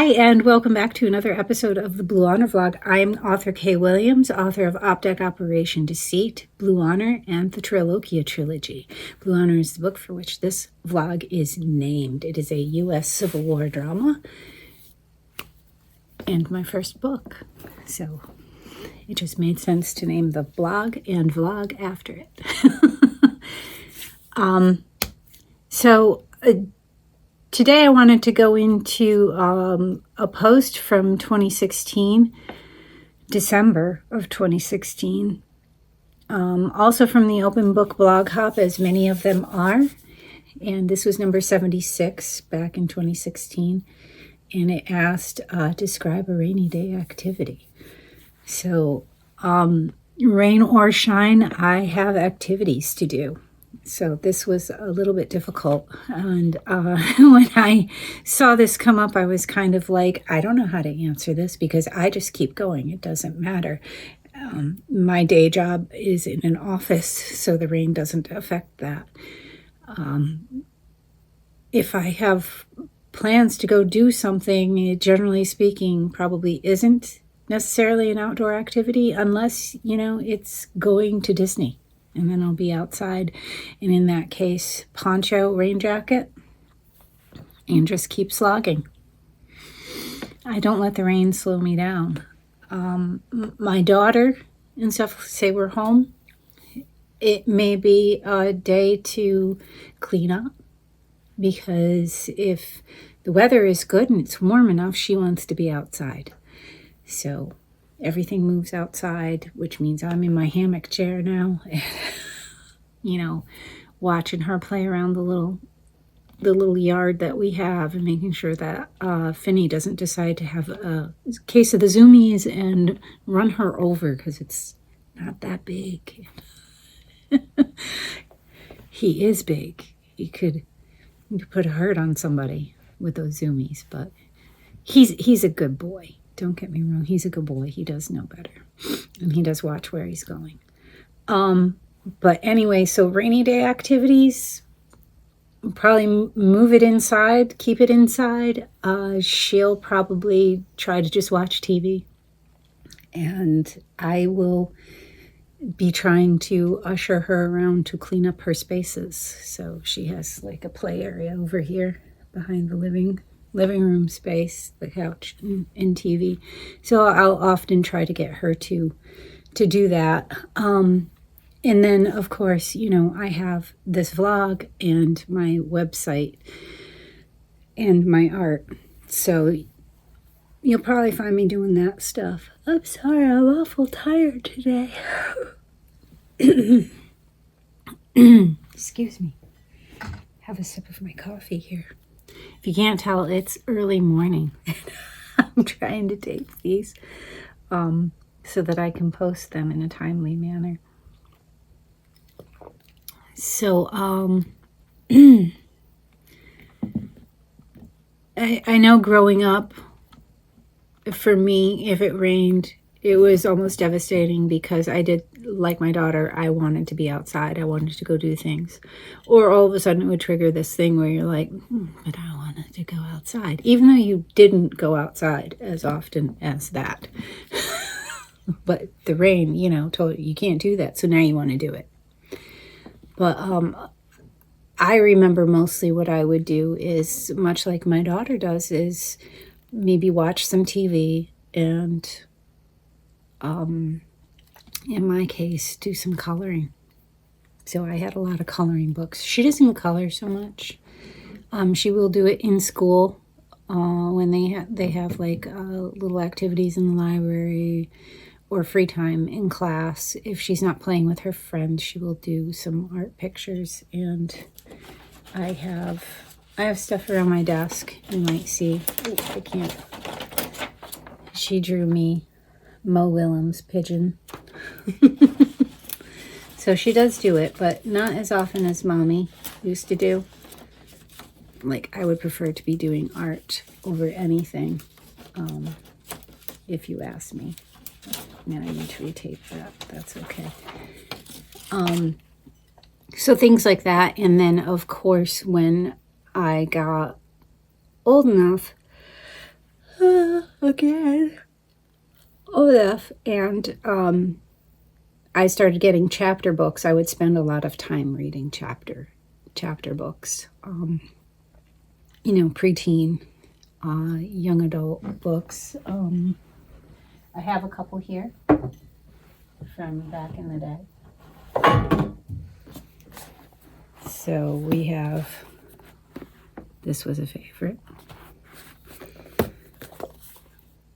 Hi, and welcome back to another episode of the Blue Honor Vlog. I'm author Kay Williams, author of op-dec Operation Deceit, Blue Honor, and the Triloquia trilogy. Blue Honor is the book for which this vlog is named. It is a U.S. Civil War drama and my first book. So it just made sense to name the blog and vlog after it. Today I wanted to go into a post from 2016, December of 2016, also from the Open Book Blog Hop, as many of them are, and this was number 76 back in 2016, and it asked, describe a rainy day activity. So, rain or shine, I have activities to do. So this was a little bit difficult. And when I saw this come up, I was kind of like, I don't know how to answer this because I just keep going. It doesn't matter. My day job is in an office, so the rain doesn't affect that. If I have plans to go do something, it, generally speaking, probably isn't necessarily an outdoor activity unless, it's going to Disney. And then I'll be outside, and in that case, poncho, rain jacket, and just keep slogging. I don't let the rain slow me down. My daughter and stuff say we're home. It may be a day to clean up, because if the weather is good and it's warm enough, she wants to be outside. So everything moves outside, which means I'm in my hammock chair now, watching her play around the little yard that we have, and making sure that Finny doesn't decide to have a case of the zoomies and run her over, because it's not that big. He is big. He could put a hurt on somebody with those zoomies, but he's a good boy. Don't get me wrong. He's a good boy. He does know better. And he does watch where he's going. But anyway, so rainy day activities, probably move it inside, keep it inside. She'll probably try to just watch TV. And I will be trying to usher her around to clean up her spaces. So she has like a play area over here behind the living room space, the couch and TV. So I'll often try to get her to do that. And then, of course, I have this vlog and my website and my art. So you'll probably find me doing that stuff. I'm sorry, I'm awful tired today. Excuse me. Have a sip of my coffee here. If you can't tell, it's early morning. I'm trying to tape these so that I can post them in a timely manner. So I know growing up, for me, if it rained, it was almost devastating, because I did, like my daughter, I wanted to be outside. I wanted to go do things. Or all of a sudden it would trigger this thing where you're like, but I wanted to go outside. Even though you didn't go outside as often as that. But the rain, told you can't do that. So now you want to do it. But I remember mostly what I would do is, much like my daughter does, is maybe watch some TV and in my case, do some coloring. So I had a lot of coloring books. She doesn't color so much. She will do it in school when they have like little activities in the library or free time in class. If she's not playing with her friends, she will do some art pictures. And I have stuff around my desk. You might see. Ooh, I can't. She drew me Mo Willems' pigeon. So she does do it, but not as often as Mommy used to do. Like, I would prefer to be doing art over anything, if you ask me. Now I need to retape that. That's okay. So things like that. And then, of course, when I got old enough, again. Olaf. And I started getting chapter books. I would spend a lot of time reading chapter books. Preteen, young adult books. I have a couple here from back in the day. So we have, this was a favorite.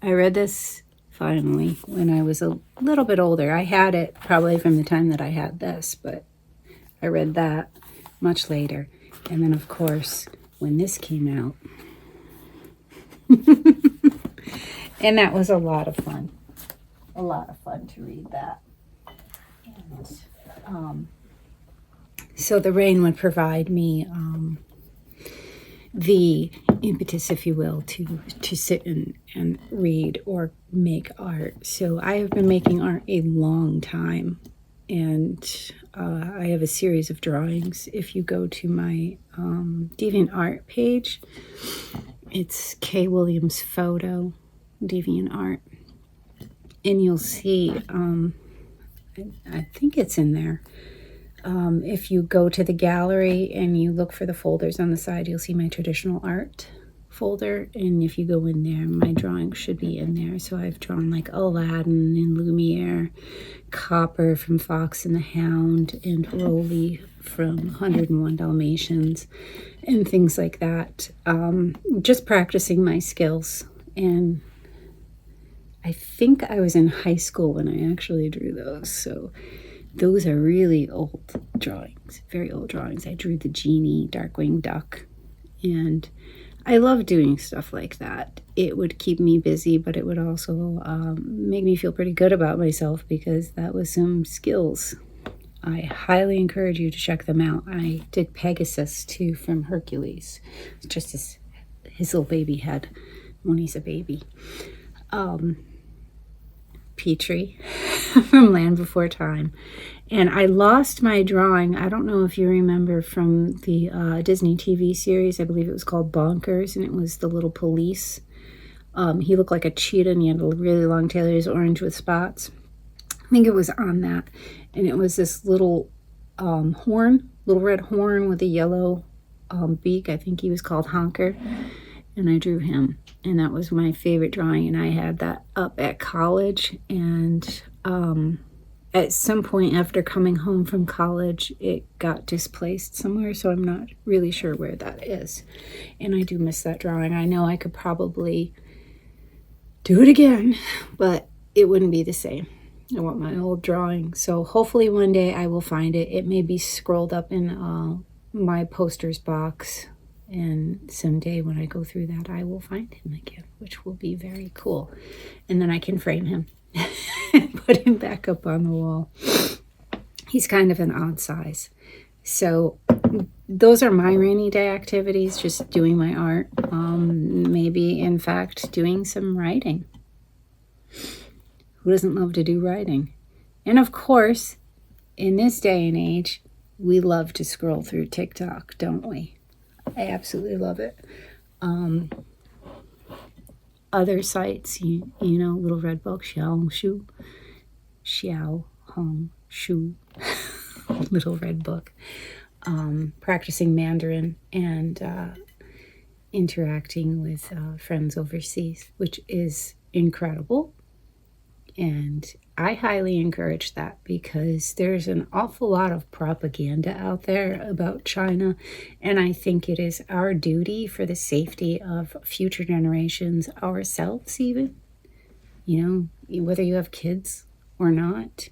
I read this finally when I was a little bit older. I had it probably from the time that I had this, but I read that much later. And then, of course, when this came out, and that was a lot of fun. A lot of fun to read that. And so the rain would provide me the impetus, if you will, to sit and read or make art. So I have been making art a long time, and I have a series of drawings. If you go to my DeviantArt page, it's K. Williams Photo DeviantArt, and you'll see, I think it's in there. If you go to the gallery and you look for the folders on the side, you'll see my traditional art folder. And if you go in there, my drawings should be in there. So I've drawn like Aladdin and Lumiere, Copper from Fox and the Hound, and Rolly from 101 Dalmatians, and things like that. Just practicing my skills. And I think I was in high school when I actually drew those. So those are really old drawings, very old drawings. I drew the genie, Darkwing Duck, and I love doing stuff like that. It would keep me busy, but it would also make me feel pretty good about myself, because that was some skills. I highly encourage you to check them out. I did Pegasus too from Hercules, just his little baby head when he's a baby. Petrie from Land Before Time. And I lost my drawing. I don't know if you remember from the Disney TV series. I believe it was called Bonkers, and it was the little police. He looked like a cheetah, and he had a really long tail. He was orange with spots. I think it was on that. And it was this little little red horn with a yellow beak. I think he was called Honker. And I drew him, and that was my favorite drawing, and I had that up at college. And at some point after coming home from college, it got displaced somewhere, so I'm not really sure where that is, and I do miss that drawing. I know I could probably do it again, but it wouldn't be the same. I want my old drawing, so hopefully one day I will find it. It may be scrolled up in my posters box, and someday when I go through that, I will find him again, which will be very cool. And then I can frame him and put him back up on the wall. He's kind of an odd size. So those are my rainy day activities, just doing my art. Maybe, in fact, doing some writing. Who doesn't love to do writing? And of course, in this day and age, we love to scroll through TikTok, don't we? I absolutely love it. Other sites, you know, Little Red Book, Xiao Hong Shu, Little Red Book, practicing Mandarin and interacting with friends overseas, which is incredible. And I highly encourage that, because there's an awful lot of propaganda out there about China. And I think it is our duty, for the safety of future generations, ourselves even, you know, whether you have kids or not,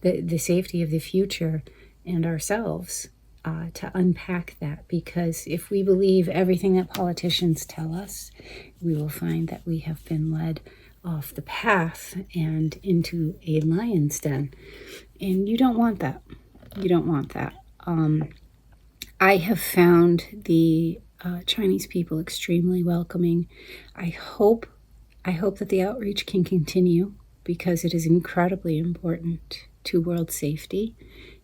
the safety of the future and ourselves, to unpack that. Because if we believe everything that politicians tell us, we will find that we have been led off the path and into a lion's den. And you don't want that. You don't want that. I have found the Chinese people extremely welcoming. I hope that the outreach can continue, because it is incredibly important to world safety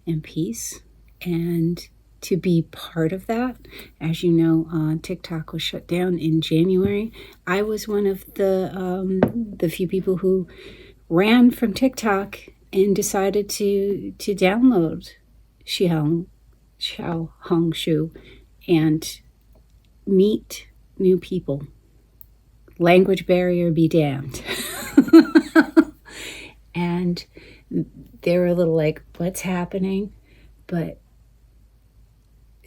and peace, and to be part of that. As you know, TikTok was shut down in January. I was one of the few people who ran from TikTok and decided to download Xiao Hong Shu and meet new people. Language barrier be damned. And they were a little like, what's happening? But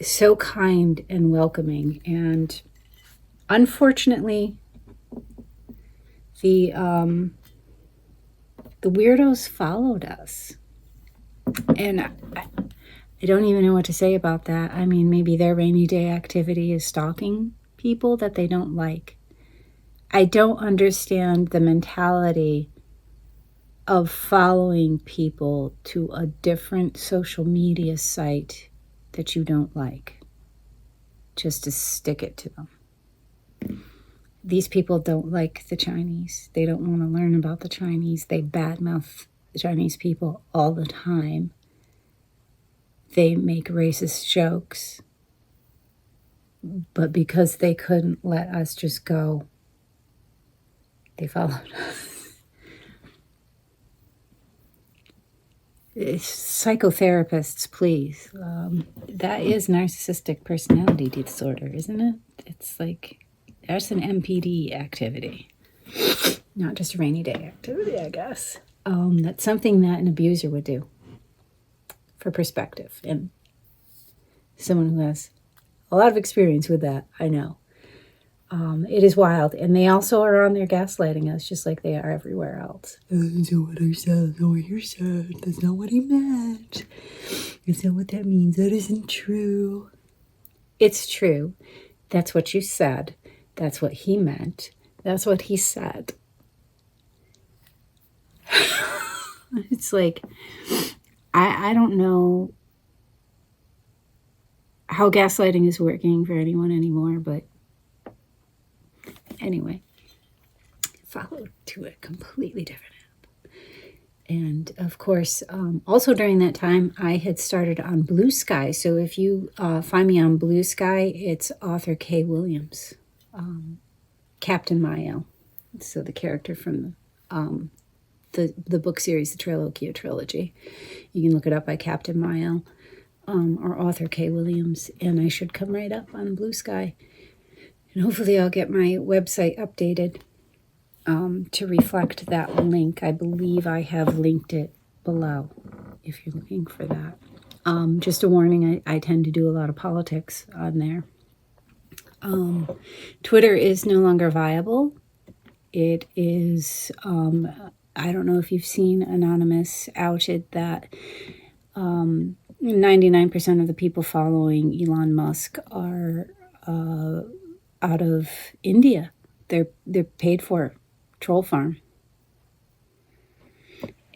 so kind and welcoming. And unfortunately, the weirdos followed us. And I don't even know what to say about that. I mean, maybe their rainy day activity is stalking people that they don't like. I don't understand the mentality of following people to a different social media site that you don't like, just to stick it to them. These people don't like the Chinese. They don't want to learn about the Chinese. They badmouth the Chinese people all the time. They make racist jokes. But because they couldn't let us just go, they followed us. Psychotherapists, please. That is narcissistic personality disorder, isn't it? It's like, that's an MPD activity. Not just a rainy day activity, I guess. That's something that an abuser would do. For perspective. And someone who has a lot of experience with that, I know. It is wild. And they also are on there gaslighting us just like they are everywhere else. That's not what I said. That's not what he said. That's not what he meant. That's not what that means. That isn't true. It's true. That's what you said. That's what he meant. That's what he said. It's like, I don't know how gaslighting is working for anyone anymore, but anyway, followed to a completely different app. And of course, also during that time, I had started on BlueSky. So if you find me on BlueSky, it's author Kay Williams, Captain Mayo. So the character from the book series, the Trilogia trilogy. You can look it up by Captain Mayo or author Kay Williams. And I should come right up on BlueSky. And hopefully I'll get my website updated to reflect that link. I believe I have linked it below if you're looking for that. Just a warning, I tend to do a lot of politics on there. Twitter is no longer viable. It is, I don't know if you've seen Anonymous outed that 99% of the people following Elon Musk are out of India. They're paid for troll farm.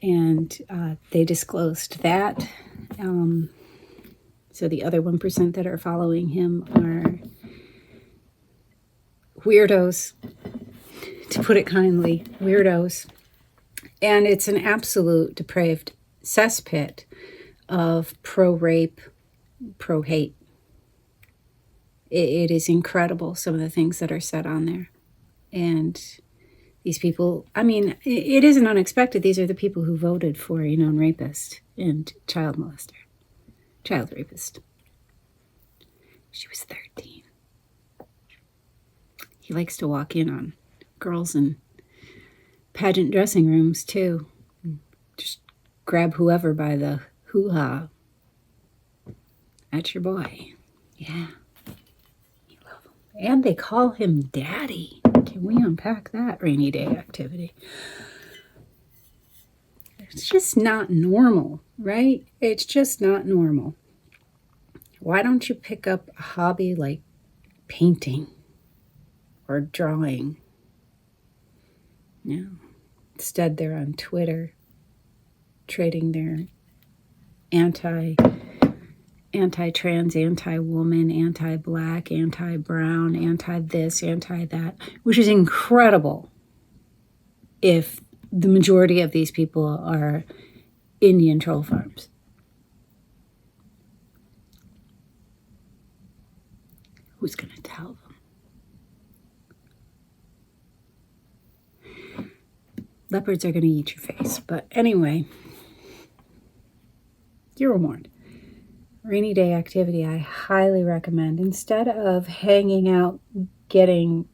And they disclosed that. So the other 1% that are following him are weirdos, to put it kindly, weirdos. And it's an absolute depraved cesspit of pro-rape, pro-hate. It is incredible, some of the things that are said on there. And these people, I mean, it isn't unexpected. These are the people who voted for a known rapist and child molester, child rapist. She was 13. He likes to walk in on girls in pageant dressing rooms, too. Just grab whoever by the hoo-ha. That's your boy. Yeah. You love him. And they call him Daddy. Can we unpack that rainy day activity? It's just not normal, right? It's just not normal. Why don't you pick up a hobby like painting or drawing? Yeah. Instead, they're on Twitter trading their anti-trans, anti-woman, anti-black, anti-brown, anti-this, anti-that, which is incredible if the majority of these people are Indian troll farms. Who's going to tell them? Leopards are going to eat your face. But anyway, you're warned. Rainy day activity I highly recommend. Instead of hanging out, getting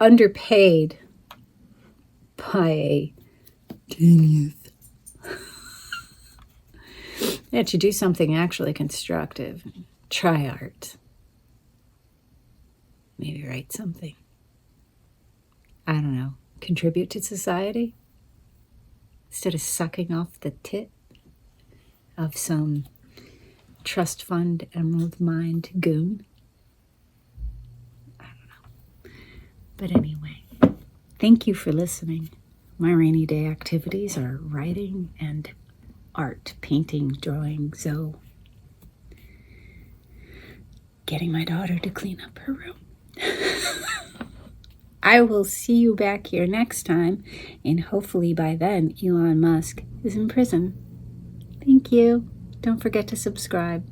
underpaid by a genius, that you do something actually constructive. Try art. Maybe write something. I don't know. Contribute to society instead of sucking off the tit of some trust fund emerald mind goon. I don't know. But anyway, thank you for listening. My rainy day activities are writing and art, painting, drawing, getting my daughter to clean up her room. I will see you back here next time, and hopefully by then Elon Musk is in prison. Thank you. Don't forget to subscribe.